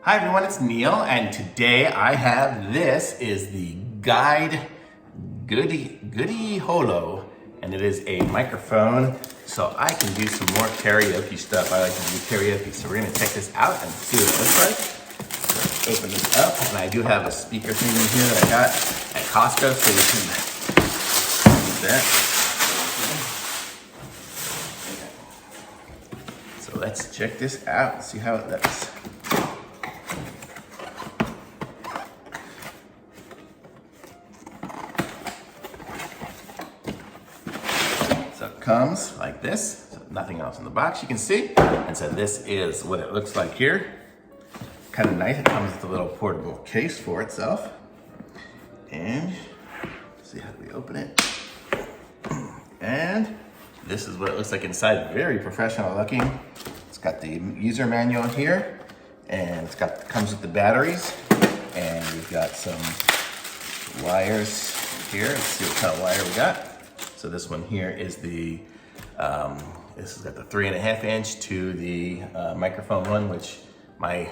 Hi everyone, it's Neil, and today I have this is the Gudeholo, and it is a microphone, so I can do some more karaoke stuff. I like to do karaoke, so we're gonna check this out and see what it looks like. So open this up, and I do have a speaker thing in here that I got at Costco, so you can use that. So let's check this out and see how it looks. So it comes like this, so nothing else in the box you can see. And so this is what it looks like here. Kind of nice, it comes with a little portable case for itself. And see how do we open it? And this is what it looks like inside, very professional looking. It's got the user manual here, and comes with the batteries. And we've got some wires here. Let's see what kind of wire we got. So this one here is the, this has got the 3.5 inch to the microphone one, which I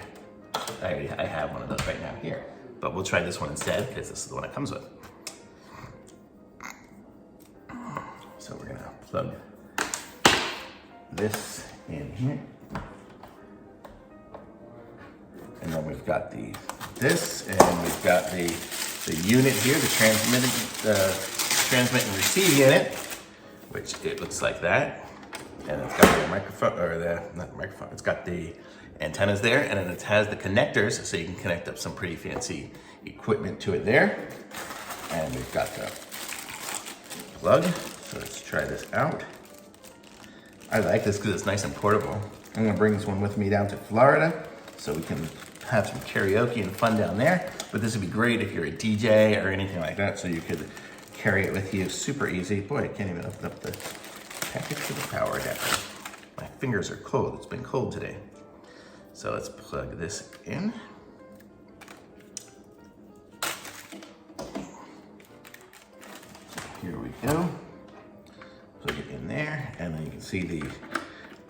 have one of those right now here. But we'll try this one instead, because this is the one it comes with. So we're gonna plug this in here. And then we've got this, and we've got the unit here, the transmit and receive unit, which it looks like that. And it's got the microphone, or not the microphone, it's got the antennas there, and then it has the connectors, so you can connect up some pretty fancy equipment to it there. And we've got the plug, so let's try this out. I like this because it's nice and portable. I'm gonna bring this one with me down to Florida, so we can have some karaoke and fun down there. But this would be great if you're a DJ or anything like that, so you could carry it with you super easy. Boy, I can't even open up the package for the power adapter. My fingers are cold, it's been cold today. So let's plug this in. Here we go. Plug it in there, and then you can see the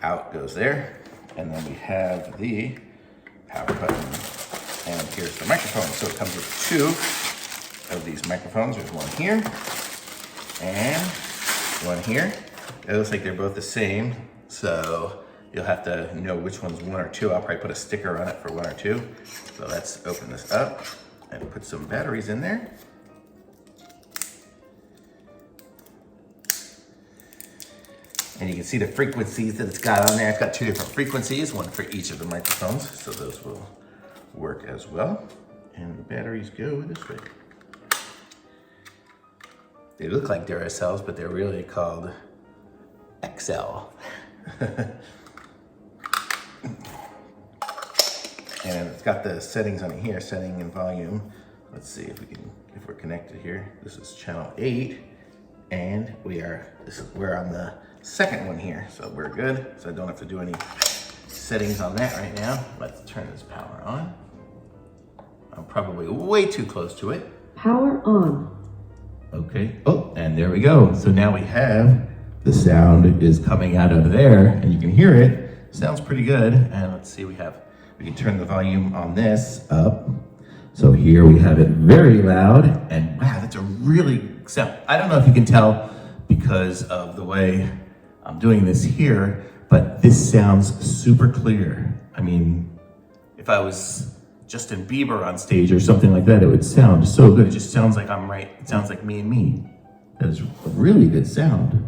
out goes there. And then we have the power button, and here's the microphone. So it comes with two of these microphones. There's one here and one here. It looks like they're both the same, so you'll have to know which one's one or two. I'll probably put a sticker on it for one or two. So let's open this up and put some batteries in there. And you can see the frequencies that it's got on there. It's got two different frequencies, one for each of the microphones, so those will work as well. And the batteries go this way. They look like Duracells, but they're really called XL. And it's got the settings on it here, setting and volume. Let's see if we're connected here. This is channel 8, and we're on the second one here, so we're good. So I don't have to do any settings on that right now. Let's turn this power on. I'm probably way too close to it. Power on. Okay, oh, and there we go. So now we have the sound is coming out of there, and you can hear it. Sounds pretty good. And let's see, we can turn the volume on this up. So here we have it very loud, and wow, that's a really sound. I don't know if you can tell because of the way I'm doing this here, but this sounds super clear. I mean, if I was Justin Bieber on stage or something like that, it would sound so good. It just sounds like I'm right. It sounds like me and me. That is a really good sound.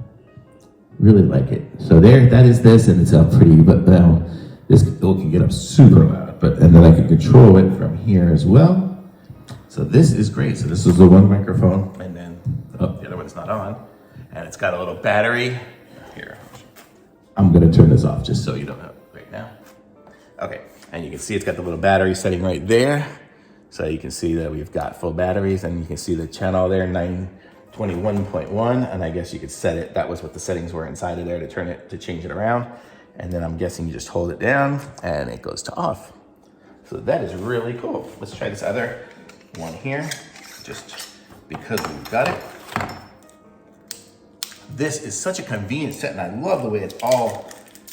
Really like it. So there, that is this, and it's up pretty, but now this can get up super loud. And then I can control it from here as well. So this is great. So this is the one microphone, and then the other one's not on. And it's got a little battery. Here, I'm gonna turn this off just so you don't know right now. Okay, and you can see it's got the little battery setting right there. So you can see that we've got full batteries, and you can see the channel there, 921.1, and I guess you could set it. That was what the settings were inside of there to change it around. And then I'm guessing you just hold it down and it goes to off. So that is really cool. Let's try this other one here, just because we've got it. This is such a convenient set, and I love the way it's all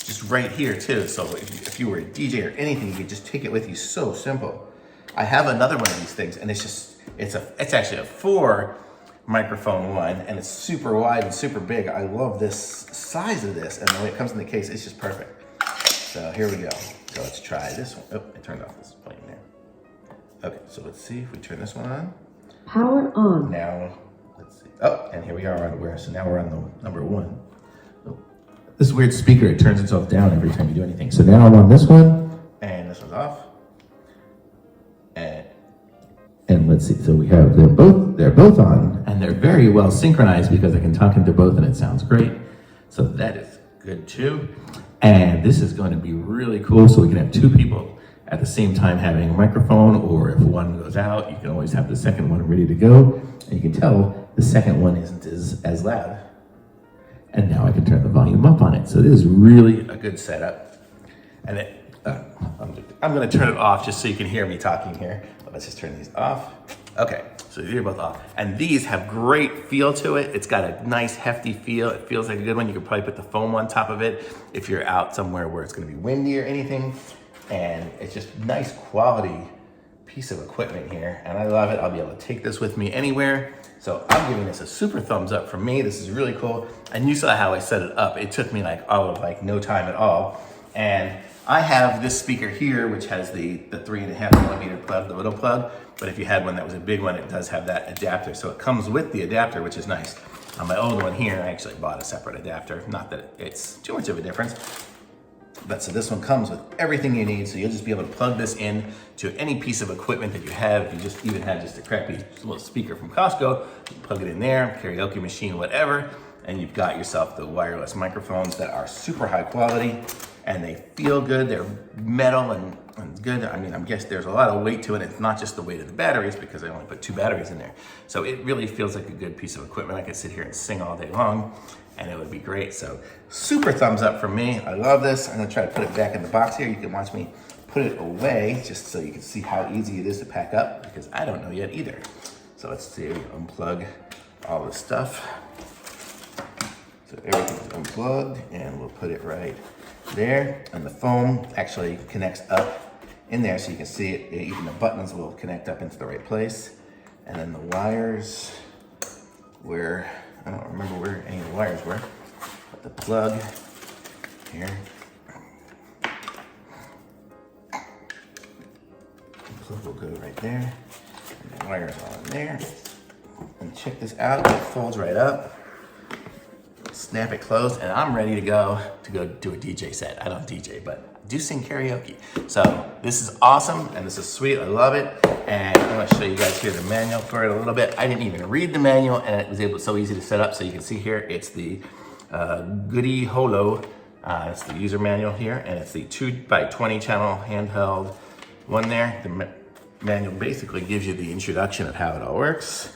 just right here too. So if you were a DJ or anything, you could just take it with you. So simple. I have another one of these things, and it's actually a 4 microphone one, and it's super wide and super big. I love this size of this, and the way it comes in the case, it's just perfect. So here we go. So let's try this one. Oh, I turned off this plane there. Okay, so let's see if we turn this one on. Power on. Now, let's see. Oh, and here we are on where? So now we're on the number 1. Oh, this weird speaker, it turns itself down every time you do anything. So now I'm on this one, and this one's off. And let's see, so we have, they're both on, and they're very well synchronized because I can talk into both and it sounds great. So that is good too. And this is going to be really cool, so we can have 2 people at the same time having a microphone, or if one goes out, you can always have the second one ready to go. And you can tell the second one isn't as loud. And now I can turn the volume up on it. So this is really a good setup. And I'm gonna turn it off just so you can hear me talking here. Let's just turn these off. Okay, so these are both off. And these have great feel to it. It's got a nice hefty feel. It feels like a good one. You could probably put the foam on top of it if you're out somewhere where it's gonna be windy or anything. And it's just nice quality piece of equipment here. And I love it. I'll be able to take this with me anywhere. So I'm giving this a super thumbs up from me. This is really cool. And you saw how I set it up. It took me no time at all. And I have this speaker here, which has the 3.5mm plug, the little plug. But if you had one that was a big one, it does have that adapter. So it comes with the adapter, which is nice. On my old one here, I actually bought a separate adapter. Not that it's too much of a difference. But so this one comes with everything you need. So you'll just be able to plug this in to any piece of equipment that you have. If you just even had just a crappy little speaker from Costco, you plug it in there, karaoke machine, whatever. And you've got yourself the wireless microphones that are super high quality. And they feel good, they're metal and good. I mean, I guess there's a lot of weight to it. It's not just the weight of the batteries because I only put 2 batteries in there. So it really feels like a good piece of equipment. I could sit here and sing all day long and it would be great. So super thumbs up from me. I love this. I'm gonna try to put it back in the box here. You can watch me put it away just so you can see how easy it is to pack up because I don't know yet either. So let's see, unplug all the stuff. So everything's unplugged and we'll put it right there, and the foam actually connects up in there so you can see it. Even the buttons will connect up into the right place. And then the wires, where, I don't remember where any of the wires were, but the plug here. The plug will go right there, and the wires are in there. And check this out, it folds right up. Snap it closed, and I'm ready to go do a DJ set. I don't DJ, but I do sing karaoke. So this is awesome, and this is sweet. I love it, and I'm gonna show you guys here the manual for it a little bit. I didn't even read the manual, and it was so easy to set up. So you can see here, it's the Gudeholo. It's the user manual here, and it's the 2x20 channel handheld one there. The manual basically gives you the introduction of how it all works.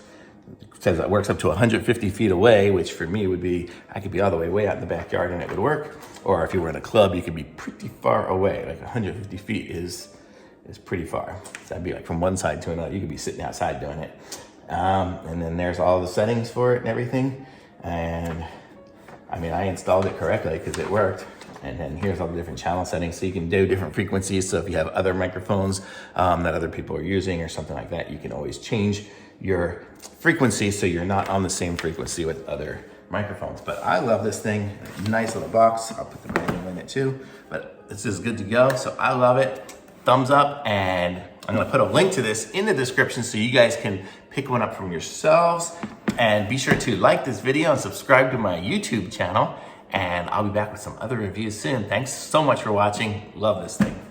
It says it works up to 150 feet away, which for me would be, I could be all the way out in the backyard and it would work. Or if you were in a club, you could be pretty far away. Like 150 feet is pretty far. So that'd be like from one side to another. You could be sitting outside doing it. And then there's all the settings for it and everything. And I mean, I installed it correctly because it worked. And then here's all the different channel settings. So you can do different frequencies. So if you have other microphones that other people are using or something like that, you can always change your frequency so you're not on the same frequency with other microphones. But I love this thing. Nice little box. I'll put the manual in it too. But this is good to go. So I love it. Thumbs up. And I'm going to put a link to this in the description so you guys can pick one up from yourselves. And be sure to like this video and subscribe to my YouTube channel. And I'll be back with some other reviews soon. Thanks so much for watching. Love this thing.